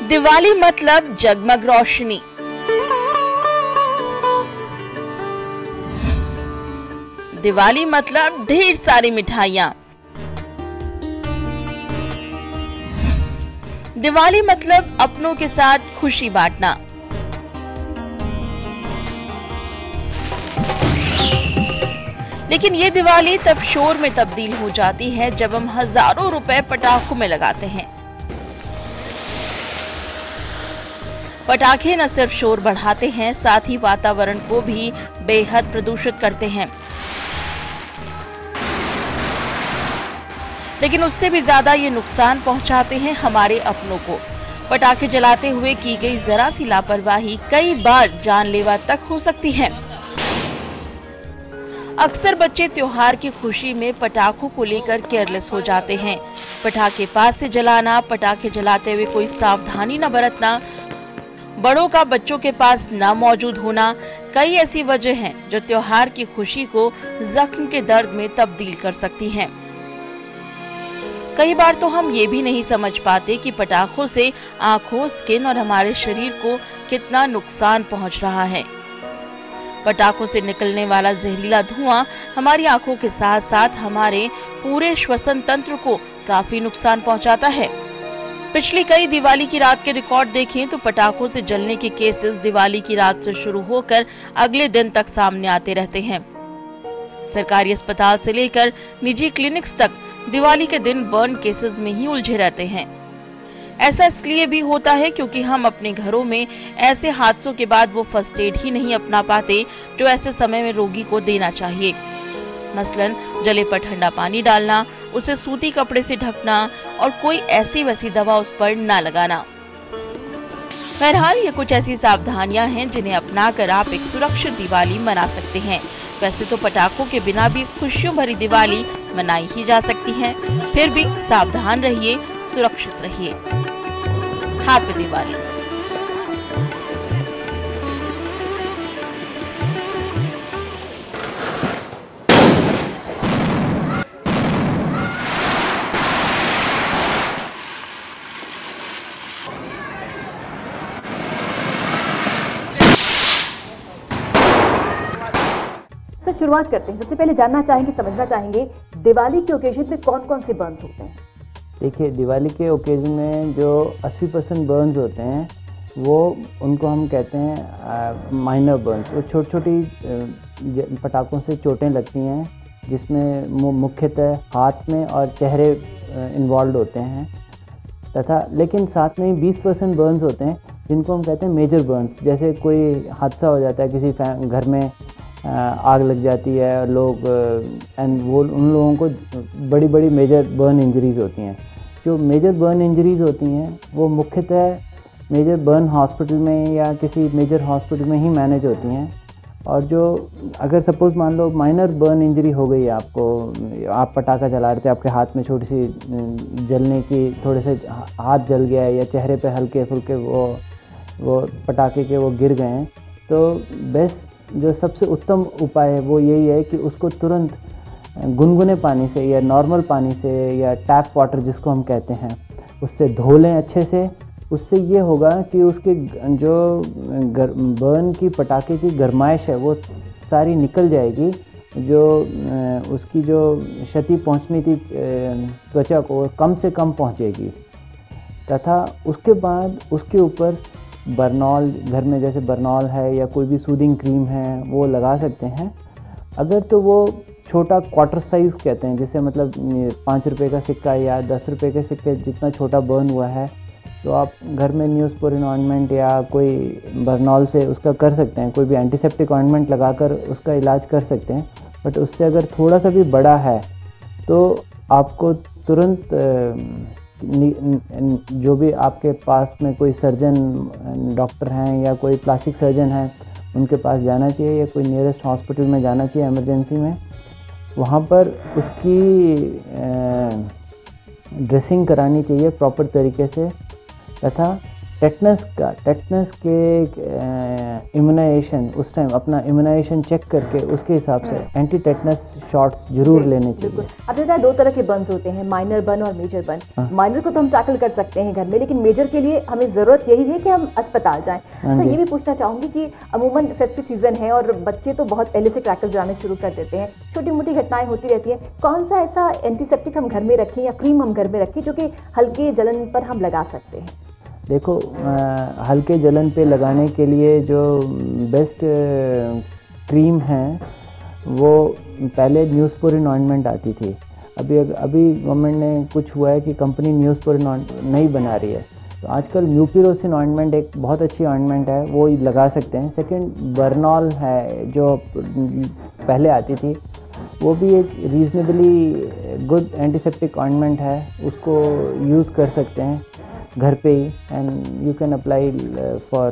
दिवाली मतलब जगमग रोशनी। दिवाली मतलब ढेर सारी मिठाइयाँ। दिवाली मतलब अपनों के साथ खुशी बांटना। लेकिन ये दिवाली तब शोर में तब्दील हो जाती है जब हम हजारों रुपए पटाखों में लगाते हैं। पटाखे न सिर्फ शोर बढ़ाते हैं, साथ ही वातावरण को भी बेहद प्रदूषित करते हैं। लेकिन उससे भी ज्यादा ये नुकसान पहुंचाते हैं हमारे अपनों को। पटाखे जलाते हुए की गई जरा सी लापरवाही कई बार जानलेवा तक हो सकती है। अक्सर बच्चे त्योहार की खुशी में पटाखों को लेकर केयरलेस हो जाते हैं। पटाखे पास से जलाना, पटाखे जलाते हुए कोई सावधानी न बरतना, बड़ों का बच्चों के पास न मौजूद होना, कई ऐसी वजह हैं जो त्योहार की खुशी को जख्म के दर्द में तब्दील कर सकती हैं। कई बार तो हम ये भी नहीं समझ पाते कि पटाखों से आंखों, स्किन और हमारे शरीर को कितना नुकसान पहुंच रहा है। पटाखों से निकलने वाला जहरीला धुआं हमारी आंखों के साथ साथ हमारे पूरे श्वसन तंत्र को काफी नुकसान पहुंचाता है। पिछली कई दिवाली की रात के रिकॉर्ड देखें तो पटाखों से जलने के केसेस दिवाली की रात से शुरू होकर अगले दिन तक सामने आते रहते हैं। सरकारी अस्पताल से लेकर निजी क्लिनिक्स तक दिवाली के दिन बर्न केसेस में ही उलझे रहते हैं। ऐसा इसलिए भी होता है क्योंकि हम अपने घरों में ऐसे हादसों के बाद वो फर्स्ट एड ही नहीं अपना पाते जो ऐसे समय में रोगी को देना चाहिए। मसलन जले पर ठंडा पानी डालना, उसे सूती कपड़े से ढकना और कोई ऐसी वैसी दवा उस पर न लगाना। बहरहाल ये कुछ ऐसी सावधानियां हैं जिन्हें अपनाकर आप एक सुरक्षित दिवाली मना सकते हैं। वैसे तो पटाखों के बिना भी खुशियों भरी दिवाली मनाई ही जा सकती है। फिर भी सावधान रहिए, सुरक्षित रहिए। हैप्पी दिवाली। तो शुरुआत करते हैं। सबसे पहले जानना चाहेंगे, समझना चाहेंगे दिवाली के ओकेजन में कौन कौन से बर्न्स होते हैं। देखिए, दिवाली के ओकेजन में जो 80% बर्न्स होते हैं वो उनको हम कहते हैं माइनर बर्न्स। वो छोटी छोटी पटाखों से चोटें लगती हैं जिसमें मुख्यतः हाथ में और चेहरे इन्वॉल्व होते हैं तथा लेकिन साथ में ही 20% बर्न्स होते हैं जिनको हम कहते हैं मेजर बर्न्स। जैसे कोई हादसा हो जाता है, किसी घर में आग लग जाती है लोग एंड वो उन लोगों को बड़ी बड़ी मेजर बर्न इंजरीज होती हैं। जो मेजर बर्न इंजरीज होती हैं वो मुख्यतः मेजर बर्न हॉस्पिटल में या किसी मेजर हॉस्पिटल में ही मैनेज होती हैं। और जो अगर सपोज मान लो माइनर बर्न इंजरी हो गई आपको, आप पटाखा जला रहे थे, आपके हाथ में छोटी सी जलने की, थोड़े से हाथ जल गया है या चेहरे पे हल्के फुल्के वो पटाखे के वो गिर गए हैं, तो बेस्ट जो सबसे उत्तम उपाय है वो यही है कि उसको तुरंत गुनगुने पानी से या नॉर्मल पानी से या टैप वाटर जिसको हम कहते हैं उससे धो लें अच्छे से। उससे ये होगा कि उसके जो बर्न की पटाखे की गरमाइश है वो सारी निकल जाएगी, जो उसकी जो क्षति पहुंचनी थी त्वचा को कम से कम पहुंचेगी। तथा उसके बाद उसके ऊपर बर्नॉल, घर में जैसे बर्नॉल है या कोई भी सूदिंग क्रीम है वो लगा सकते हैं। अगर तो वो छोटा क्वार्टर साइज कहते हैं, जिससे मतलब 5 रुपये का सिक्का या 10 रुपये के सिक्के जितना छोटा बर्न हुआ है, तो आप घर में न्यूज़पोरिन ऑइंटमेंट या कोई बर्नॉल से उसका कर सकते हैं, कोई भी एंटीसेप्टिक ऑइंटमेंट लगाकर उसका इलाज कर सकते हैं। बट उससे अगर थोड़ा सा भी बड़ा है तो आपको तुरंत जो भी आपके पास में कोई सर्जन डॉक्टर हैं या कोई प्लास्टिक सर्जन है उनके पास जाना चाहिए या कोई नियरेस्ट हॉस्पिटल में जाना चाहिए इमरजेंसी में। वहाँ पर उसकी ड्रेसिंग करानी चाहिए प्रॉपर तरीके से। तथा टेटनस के इम्यूनाइजेशन उस टाइम अपना इम्यूनाइजेशन चेक करके उसके हिसाब से एंटी टेटनस शॉट्स जरूर लेने चाहिए। अब जैसा 2 तरह के बर्न्स होते हैं, माइनर बर्न और मेजर बर्न। माइनर को तो हम टैकल कर सकते हैं घर में, लेकिन मेजर के लिए हमें जरूरत यही है कि हम अस्पताल जाएं। तो ये भी पूछना चाहूंगी कि अमूमन फेस्टिव सीजन है और बच्चे तो बहुत पहले से क्रैकर्स जलाने शुरू कर देते हैं, छोटी मोटी घटनाएं होती रहती हैं। कौन सा ऐसा एंटीसेप्टिक हम घर में रखें या क्रीम हम घर में रखें जो कि हल्के जलन पर हम लगा सकते हैं? देखो, हल्के जलन पे लगाने के लिए जो बेस्ट क्रीम है वो पहले न्यूज़पोरिन ऑइंटमेंट आती थी। अभी गवर्नमेंट ने कुछ हुआ है कि कंपनी न्यूज़पोरिन नहीं बना रही है, तो आजकल म्यूपिरोसिन ऑइंटमेंट एक बहुत अच्छी ऑइंटमेंट है, वो लगा सकते हैं। सेकंड, बर्नॉल है जो पहले आती थी, वो भी एक रीजनेबली गुड एंटीसेप्टिक ऑइंटमेंट है, उसको यूज़ कर सकते हैं घर पे ही। And you can apply for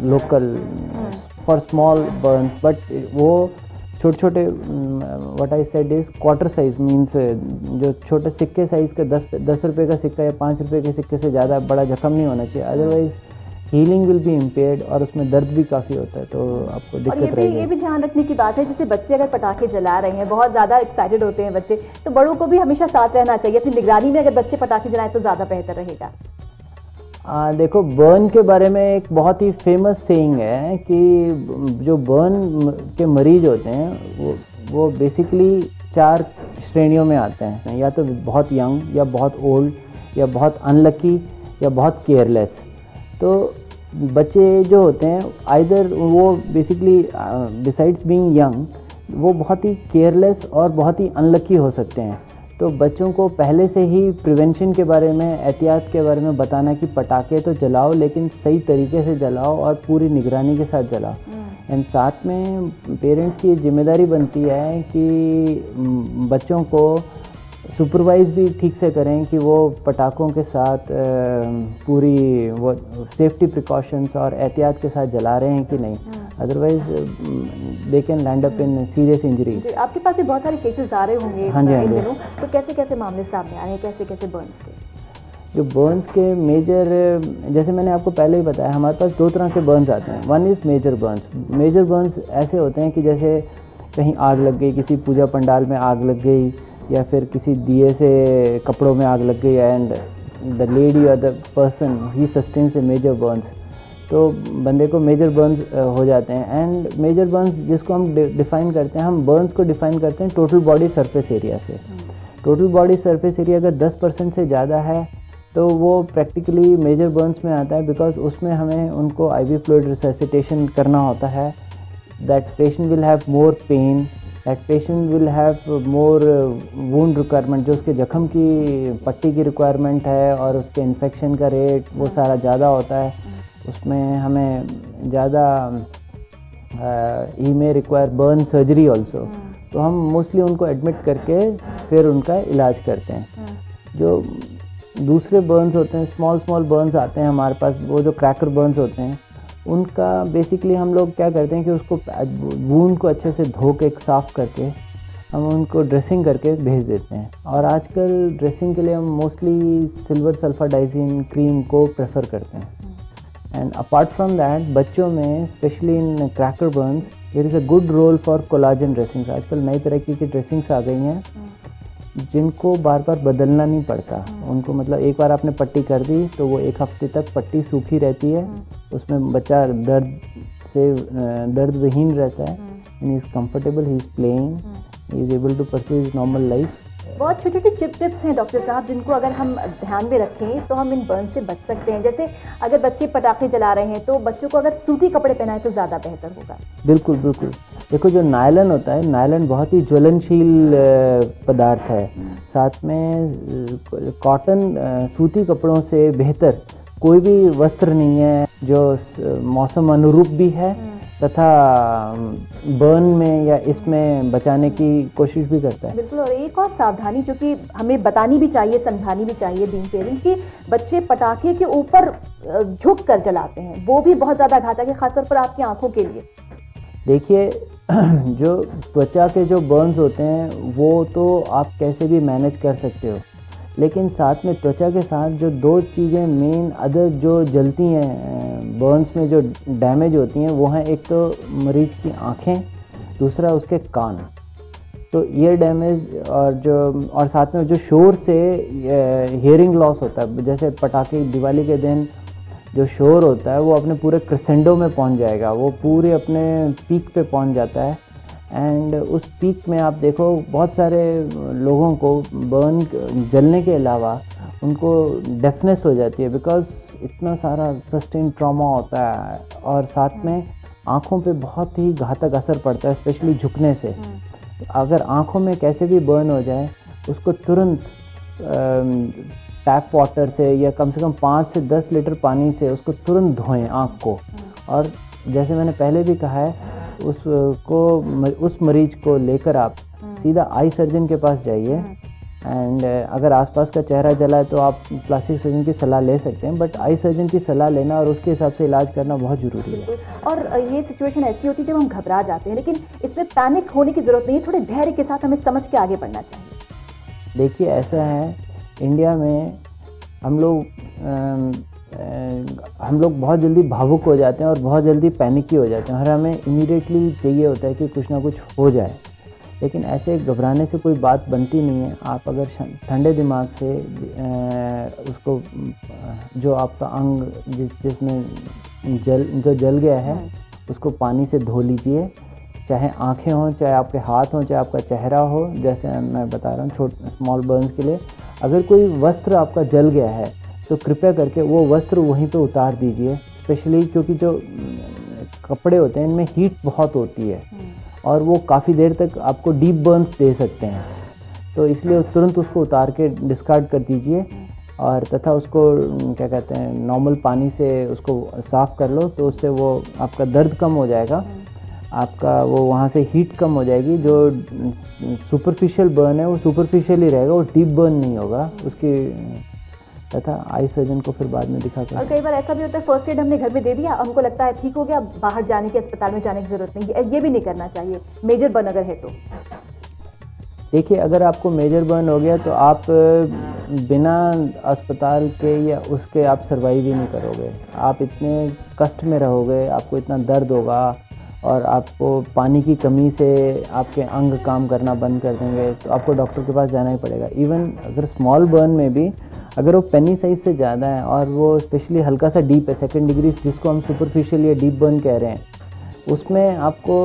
local for small burns, but वो छोटे छोटे what I said is quarter size, means जो छोटे सिक्के साइज का 10 रुपये का सिक्का या 5 रुपये के सिक्के से ज़्यादा बड़ा जख्म नहीं होना चाहिए, otherwise healing will be impaired और उसमें दर्द भी काफ़ी होता है, तो आपको दिक्कत रहेगी। ये भी ध्यान रखने की बात है, जैसे बच्चे अगर पटाखे जला रहे हैं, बहुत ज़्यादा एक्साइटेड होते हैं बच्चे, तो बड़ों को भी हमेशा साथ रहना चाहिए अपनी निगरानी में। अगर बच्चे पटाखे जलाएं तो ज़्यादा बेहतर रहेगा। देखो, बर्न के बारे में एक बहुत ही फेमस सेइंग है कि जो बर्न के मरीज होते हैं वो बेसिकली 4 श्रेणियों में आते हैं, या तो बहुत यंग, या बहुत ओल्ड, या बहुत अनलकी, या बहुत केयरलेस। तो बच्चे जो होते हैं आइदर वो बेसिकली बिसाइड्स बीइंग यंग वो बहुत ही केयरलेस और बहुत ही अनलकी हो सकते हैं। तो बच्चों को पहले से ही प्रिवेंशन के बारे में, एहतियात के बारे में बताना कि पटाखे तो जलाओ लेकिन सही तरीके से जलाओ और पूरी निगरानी के साथ जलाओ। एंड साथ में पेरेंट्स की जिम्मेदारी बनती है कि बच्चों को सुपरवाइज भी ठीक से करें कि वो पटाखों के साथ पूरी वो सेफ्टी प्रिकॉशंस और एहतियात के साथ जला रहे हैं कि नहीं, otherwise they can land up in serious injury. आपके पास भी बहुत सारे केसेस आ रहे होंगे इन दिनों, तो कैसे कैसे मामले सामने आ रहे हैं, कैसे कैसे बर्न्स के? जो बर्न्स के मेजर, जैसे मैंने आपको पहले ही बताया, हमारे पास 2 तरह के बर्न्स आते हैं। One is major burns. Major burns ऐसे होते हैं कि जैसे कहीं आग लग गई, किसी पूजा पंडाल में आग लग गई, या फिर किसी दिए से कपड़ों में आग लग गई एंड द लेडी और the person he sustains a major burns, तो बंदे को मेजर बर्न्स हो जाते हैं। एंड मेजर बर्न्स जिसको हम डिफाइन करते हैं, हम बर्न्स को डिफाइन करते हैं टोटल बॉडी सरफेस एरिया से। टोटल बॉडी सरफेस एरिया अगर 10% से ज़्यादा है तो वो प्रैक्टिकली मेजर बर्न्स में आता है, बिकॉज उसमें हमें उनको IV फ्लूइड रिससिटेशन करना होता है। That patient will have more pen, that patient will have more wound requirement, जो उसके जख्म की पट्टी की रिक्वायरमेंट है और उसके इन्फेक्शन का रेट वो सारा ज़्यादा होता है। उसमें हमें ज़्यादा ही में रिक्वायर बर्न सर्जरी ऑल्सो, तो हम मोस्टली उनको एडमिट करके फिर उनका इलाज करते हैं। जो दूसरे बर्न्स होते हैं, स्मॉल बर्न्स आते हैं हमारे पास, वो जो क्रैकर बर्न्स होते हैं, उनका बेसिकली हम लोग क्या करते हैं कि उसको वूंड को अच्छे से धो के साफ़ करके हम उनको ड्रेसिंग करके भेज देते हैं। और आजकल ड्रेसिंग के लिए हम मोस्टली सिल्वर सल्फाडाइजिन क्रीम को प्रेफर करते हैं। एंड अपार्ट फ्रॉम दैट, बच्चों में specially in cracker burns there is a good role for collagen dressings. आजकल नई तरह की ड्रेसिंग्स आ गई हैं जिनको बार बार बदलना नहीं पड़ता। उनको मतलब एक बार आपने पट्टी कर दी तो वो 1 हफ्ते तक पट्टी सूखी रहती है, उसमें बच्चा दर्द विहीन रहता है, and he is comfortable, he is playing, he is able to pursue his normal life. बहुत छोटे छोटे टिप्स हैं डॉक्टर साहब जिनको अगर हम ध्यान में रखें तो हम इन बर्न से बच सकते हैं। जैसे अगर बच्चे पटाखे जला रहे हैं तो बच्चों को अगर सूती कपड़े पहनाएं तो ज़्यादा बेहतर होगा। बिल्कुल बिल्कुल। देखो, जो नायलन होता है, नायलन बहुत ही ज्वलनशील पदार्थ है। साथ में कॉटन, सूती कपड़ों से बेहतर कोई भी वस्त्र नहीं है जो मौसम अनुरूप भी है तथा बर्न में या इसमें बचाने की कोशिश भी करता है। बिल्कुल। और एक और सावधानी जो कि हमें बतानी भी चाहिए, समझानी भी चाहिए बीइंग पेरेंट्स, कि बच्चे पटाखे के ऊपर झुक कर जलाते हैं, वो भी बहुत ज़्यादा घातक है, खासतौर पर आपकी आंखों के लिए। देखिए, जो त्वचा के जो बर्न्स होते हैं वो तो आप कैसे भी मैनेज कर सकते हो, लेकिन साथ में त्वचा के साथ जो दो चीज़ें मेन अदर जो जलती हैं बर्न्स में, जो डैमेज होती हैं, वो हैं एक तो मरीज की आँखें, दूसरा उसके कान। तो ईयर डैमेज और साथ में जो शोर से हियरिंग लॉस होता है, जैसे पटाखे दिवाली के दिन जो शोर होता है वो अपने पूरे क्रेसेंडो में पहुंच जाएगा, वो पूरे अपने पीक पे पहुंच जाता है। एंड उस पीक में आप देखो बहुत सारे लोगों को बर्न जलने के अलावा उनको डेफनेस हो जाती है, बिकॉज इतना सारा सस्टेन ट्रॉमा होता है, और साथ में आँखों पे बहुत ही घातक असर पड़ता है, स्पेशली झुकने से। अगर आँखों में कैसे भी बर्न हो जाए, उसको तुरंत टैप वाटर से या कम से कम 5 से 10 लीटर पानी से उसको तुरंत धोएं आँख को। और जैसे मैंने पहले भी कहा है, उस मरीज को लेकर आप सीधा आई सर्जन के पास जाइए। एंड अगर आसपास का चेहरा जला है तो आप प्लास्टिक सर्जन की सलाह ले सकते हैं, बट आई सर्जन की सलाह लेना और उसके हिसाब से इलाज करना बहुत ज़रूरी है। और ये सिचुएशन ऐसी होती है जब हम घबरा जाते हैं, लेकिन इसमें पैनिक होने की ज़रूरत नहीं है, थोड़े धैर्य के साथ हमें समझ के आगे बढ़ना चाहिए। देखिए, ऐसा है, इंडिया में हम लोग बहुत जल्दी भावुक हो जाते हैं और बहुत जल्दी पैनिकी हो जाते हैं, और हमें इमीडिएटली चाहिए होता है कि कुछ ना कुछ हो जाए। लेकिन ऐसे घबराने से कोई बात बनती नहीं है। आप अगर ठंडे दिमाग से उसको, जो आपका अंग जिसमें जो जल गया है, उसको पानी से धो लीजिए, चाहे आंखें हों, चाहे आपके हाथ हों, चाहे आपका चेहरा हो। जैसे मैं बता रहा हूँ स्मॉल बर्न्स के लिए, अगर कोई वस्त्र आपका जल गया है तो कृपया करके वो वस्त्र वहीं पे उतार दीजिए, स्पेशली क्योंकि जो कपड़े होते हैं इनमें हीट बहुत होती है और वो काफ़ी देर तक आपको डीप बर्न्स दे सकते हैं। तो इसलिए तुरंत उसको उतार के डिस्कार्ड कर दीजिए, और तथा उसको क्या कहते हैं, नॉर्मल पानी से उसको साफ़ कर लो, तो उससे वो आपका दर्द कम हो जाएगा, आपका वो वहाँ से हीट कम हो जाएगी। जो सुपरफिशियल बर्न है वो सुपरफिशियल ही रहेगा, वो डीप बर्न नहीं होगा उसकी। तथा आई सर्जन को फिर बाद में दिखा कर। और कई बार ऐसा भी होता है, फर्स्ट एड हमने घर में दे दिया, हमको लगता है ठीक हो गया, बाहर जाने की, अस्पताल में जाने की जरूरत नहीं, ये भी नहीं करना चाहिए मेजर बर्न अगर है तो। देखिए, अगर आपको मेजर बर्न हो गया तो आप बिना अस्पताल के या उसके आप सर्वाइव ही नहीं करोगे। आप इतने कष्ट में रहोगे, आपको इतना दर्द होगा, और आपको पानी की कमी से आपके अंग काम करना बंद कर देंगे, तो आपको डॉक्टर के पास जाना ही पड़ेगा। इवन अगर स्मॉल बर्न में भी अगर वो पेनी साइज से ज़्यादा है और वो स्पेशली हल्का सा डीप है, सेकेंड डिग्री जिसको हम सुपरफिशियल या डीप बर्न कह रहे हैं, उसमें आपको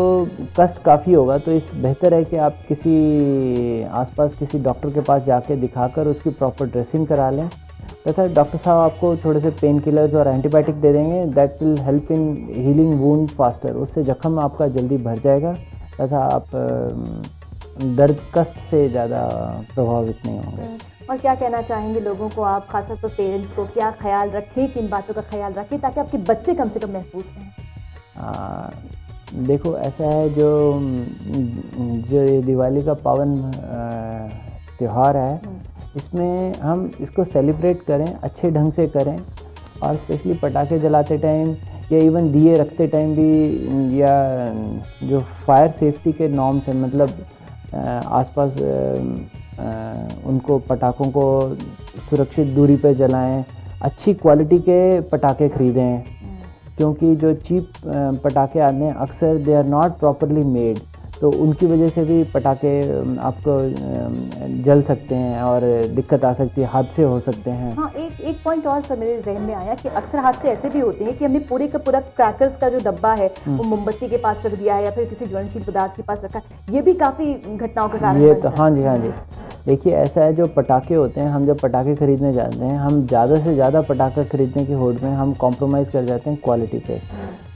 कष्ट काफ़ी होगा। तो इस बेहतर है कि आप किसी आसपास किसी डॉक्टर के पास जाके दिखाकर उसकी प्रॉपर ड्रेसिंग करा लें, तथा डॉक्टर साहब आपको थोड़े से पेन किलर्स और एंटीबायोटिक दे देंगे, that will help in healing wound faster. उससे जख्म आपका जल्दी भर जाएगा, तथा आप दर्द कष्ट से ज़्यादा प्रभावित नहीं होंगे। और क्या कहना चाहेंगे लोगों को आप, खासतौर पर पेरेंट्स को, क्या ख्याल रखें, किन बातों का ख्याल रखें ताकि आपके बच्चे कम से कम महफूज रहें? देखो, ऐसा है, जो ये दिवाली का पावन त्यौहार है, इसमें हम इसको सेलिब्रेट करें, अच्छे ढंग से करें, और स्पेशली पटाखे जलाते टाइम या इवन दिए रखते टाइम भी, या जो फायर सेफ्टी के नॉर्म्स हैं, मतलब आसपास उनको पटाखों को सुरक्षित दूरी पर जलाएं, अच्छी क्वालिटी के पटाखे खरीदें, क्योंकि जो चीप पटाखे आते हैं अक्सर they are not properly made, तो उनकी वजह से भी पटाखे आपको जल सकते हैं और दिक्कत आ सकती है, हादसे हो सकते हैं। हाँ, एक पॉइंट और सर मेरे जहन में आया कि अक्सर हादसे ऐसे भी होते हैं कि हमने पूरे का पूरा क्रैकर्स का जो डब्बा है वो मोमबत्ती के पास रख दिया है या फिर किसी ज्वलनशील पदार्थ के पास रखा है, ये भी काफ़ी घटनाओं का कारण ये तो हाँ जी। देखिए, ऐसा है, जो पटाखे होते हैं, हम जब पटाखे खरीदने जाते हैं, हम ज़्यादा से ज़्यादा पटाखा खरीदने की होड़ में हम कॉम्प्रोमाइज़ कर जाते हैं क्वालिटी पे।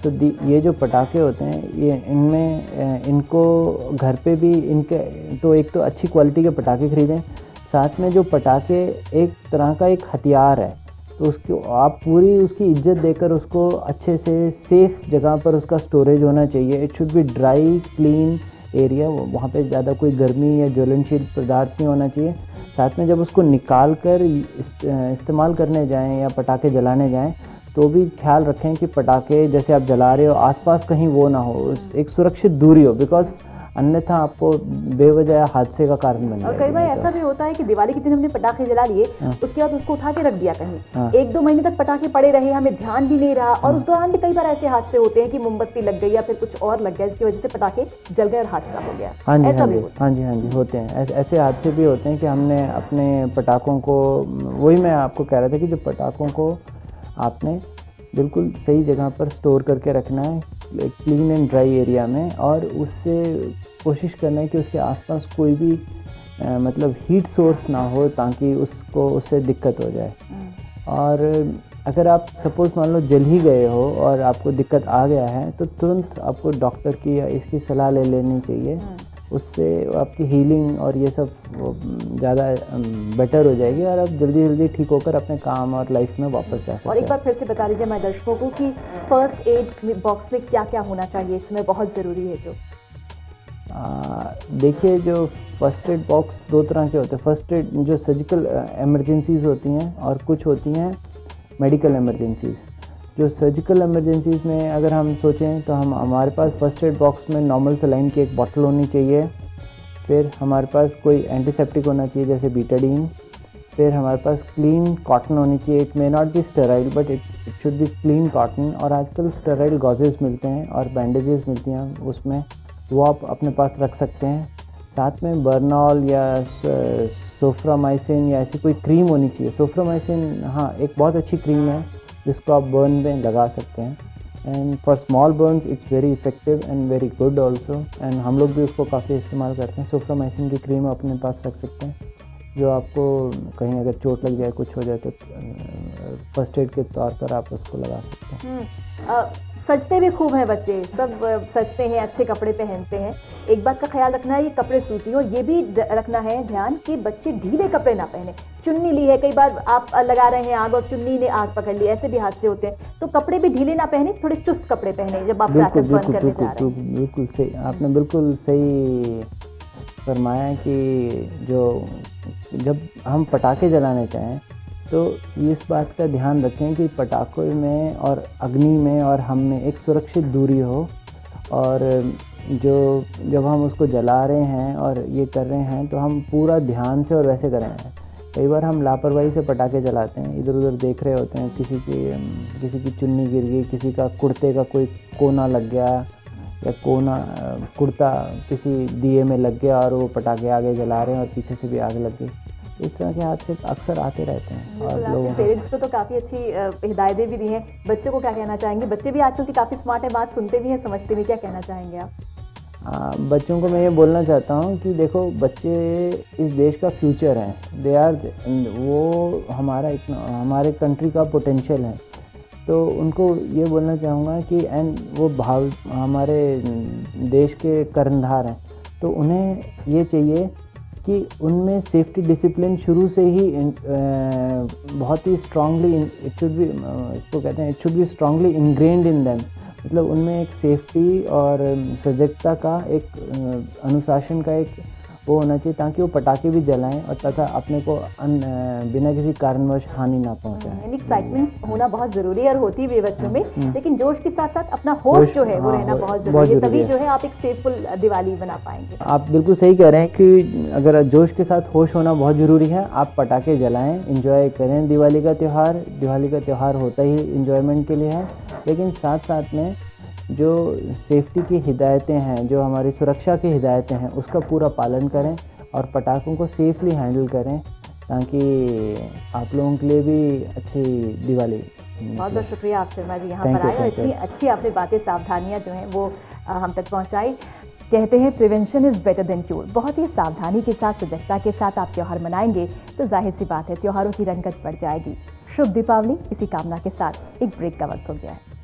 तो ये जो पटाखे होते हैं, ये इनको घर पे भी इनके तो एक तो अच्छी क्वालिटी के पटाखे खरीदें, साथ में जो पटाखे एक तरह का एक हथियार है, तो उसको आप पूरी उसकी इज्जत देकर उसको अच्छे से सेफ जगह पर उसका स्टोरेज होना चाहिए। It should B dry clean area, वहाँ पे ज़्यादा कोई गर्मी या ज्वलनशील पदार्थ नहीं होना चाहिए। साथ में जब उसको निकाल कर इस्तेमाल करने जाएं या पटाखे जलाने जाएं, तो भी ख्याल रखें कि पटाखे जैसे आप जला रहे हो आसपास कहीं वो ना हो, एक सुरक्षित दूरी हो, बिकॉज अन्यथा आपको बेवजह हादसे का कारण बन और कई बार ऐसा भी होता है कि दिवाली के दिन हमने पटाखे जला लिए, उसके बाद उसको उठा के रख दिया कहीं, 1-2 महीने तक पटाखे पड़े रहे, हमें ध्यान भी नहीं रहा, और उस दौरान भी कई बार ऐसे हादसे होते हैं कि मोमबत्ती लग गई या फिर कुछ और लग गया जिसकी वजह से पटाखे जल गए और हादसा हो गया। हाँ जी होते हैं, ऐसे हादसे भी होते हैं कि हमने अपने पटाखों को, वही मैं आपको कह रहा था कि जो पटाखों को आपने बिल्कुल सही जगह पर स्टोर करके रखना है, क्लीन एंड ड्राई एरिया में, और उससे कोशिश करना है कि उसके आसपास कोई भी मतलब हीट सोर्स ना हो ताकि उसको उससे दिक्कत हो जाए। और अगर आप सपोज मान लो जल ही गए हो और आपको दिक्कत आ गया है तो तुरंत आपको डॉक्टर की या इसकी सलाह ले लेनी चाहिए, उससे आपकी हीलिंग और ये सब ज़्यादा बेटर हो जाएगी और आप जल्दी ठीक होकर अपने काम और लाइफ में वापस जा सकते हैं। और एक बार फिर से बता दीजिए हमारे दर्शकों को कि फर्स्ट एड बॉक्स में क्या क्या होना चाहिए, इसमें बहुत ज़रूरी है जो देखिए, जो फर्स्ट एड बॉक्स 2 तरह के होते हैं। फर्स्ट एड जो सर्जिकल एमरजेंसीज होती हैं और कुछ होती हैं मेडिकल एमरजेंसीज। जो सर्जिकल एमरजेंसीज में अगर हम सोचें तो हमारे पास फर्स्ट एड बॉक्स में नॉर्मल सलाइन की एक बॉटल होनी चाहिए, फिर हमारे पास कोई एंटीसेप्टिक होना चाहिए जैसे बीटाडीन, फिर हमारे पास क्लीन कॉटन होनी चाहिए। It may not be sterile but it should B clean cotton. और आजकल स्टेराइल गॉजेस मिलते हैं और बैंडेजेस मिलती हैं, उसमें वो आप अपने पास रख सकते हैं। साथ में बर्नॉल या सोफ्रामाइसिन या ऐसी कोई क्रीम होनी चाहिए। सोफ्रामाइसिन हाँ एक बहुत अच्छी क्रीम है जिसको आप बर्न में लगा सकते हैं, and for small Burns it's very effective and very good also, and हम लोग भी उसको काफ़ी इस्तेमाल करते हैं। सोफ्रामाइसिन की क्रीम अपने पास रख सकते हैं, जो आपको कहीं अगर चोट लग जाए, कुछ हो जाए तो फर्स्ट एड के तौर पर आप उसको लगा सकते हैं। सजते भी खूब हैं बच्चे, सब सजते हैं, अच्छे कपड़े पहनते हैं। एक बात का ख्याल रखना है, ये कपड़े सूती हो, ये भी रखना है ध्यान कि बच्चे ढीले कपड़े ना पहने। चुन्नी ली है, कई बार आप लगा रहे हैं आग और चुन्नी ने आग पकड़ ली, ऐसे भी हादसे होते हैं। तो कपड़े भी ढीले ना पहने, थोड़े चुस्त कपड़े पहने जब आप क्लासेस बंद करने जा रहे हैं। बिल्कुल सही, आपने बिल्कुल सही फरमाया कि जब हम पटाखे जलाने चाहें तो इस बात का ध्यान रखें कि पटाखों में और अग्नि में और हम में एक सुरक्षित दूरी हो, और जब हम उसको जला रहे हैं और ये कर रहे हैं तो हम पूरा ध्यान से और वैसे करें। कई बार हम लापरवाही से पटाखे जलाते हैं, इधर उधर देख रहे होते हैं, किसी की चुन्नी गिर गई, किसी का कुर्ते का कोई कोना लग गया या कुर्ता किसी दिए में लग गया और वो पटाखे आगे जला रहे हैं और पीछे से भी आग लग गई। इस तरह के हादसे अक्सर आते रहते हैं। और लोगों पेरेंट्स को तो काफ़ी अच्छी हिदायतें भी दी हैं, बच्चों को क्या कहना चाहेंगे? बच्चे भी आजकल की काफ़ी स्मार्ट है, बात सुनते भी हैं, समझते भी, क्या कहना चाहेंगे आप? बच्चों को मैं ये बोलना चाहता हूँ कि देखो, बच्चे इस देश का फ्यूचर हैं, वो हमारे कंट्री का पोटेंशियल है। तो उनको ये बोलना चाहूँगा कि वो हमारे देश के कर्णधार हैं, तो उन्हें ये चाहिए कि उनमें सेफ्टी डिसिप्लिन शुरू से ही बहुत ही strongly it should be strongly ingrained in them. मतलब उनमें एक सेफ्टी और सजगता का एक अनुशासन का एक वो होना चाहिए ताकि वो पटाखे भी जलाएं और तथा अपने को बिना किसी कारणवश हानि ना पहुंचाएं। एक्साइटमेंट होना बहुत जरूरी है और होती भी है बच्चों में, लेकिन जोश के साथ साथ अपना होश जो है वो रहना बहुत जरूरी है, तभी जो है आप एक सेफफुल दिवाली बना पाएंगे। आप बिल्कुल सही कह रहे हैं कि अगर जोश के साथ होश होना बहुत जरूरी है। आप पटाखे जलाएं, इंजॉय करें दिवाली का त्यौहार। दिवाली का त्यौहार होता ही इंजॉयमेंट के लिए है, लेकिन साथ साथ में जो सेफ्टी की हिदायतें हैं, जो हमारी सुरक्षा की हिदायतें हैं, उसका पूरा पालन करें और पटाखों को सेफली हैंडल करें ताकि आप लोगों के लिए भी अच्छी दिवाली। बहुत बहुत शुक्रिया आप शर्मा जी यहाँ पर आए और इतनी अच्छी आपने बातें, सावधानियाँ जो हैं वो हम तक पहुँचाई। कहते हैं prevention is better than cure. बहुत ही सावधानी के साथ, सजगता के साथ आप त्यौहार मनाएंगे तो जाहिर सी बात है त्योहारों की रंगत बढ़ जाएगी। शुभ दीपावली, इसी कामना के साथ एक ब्रेक का वक्त हो गया है।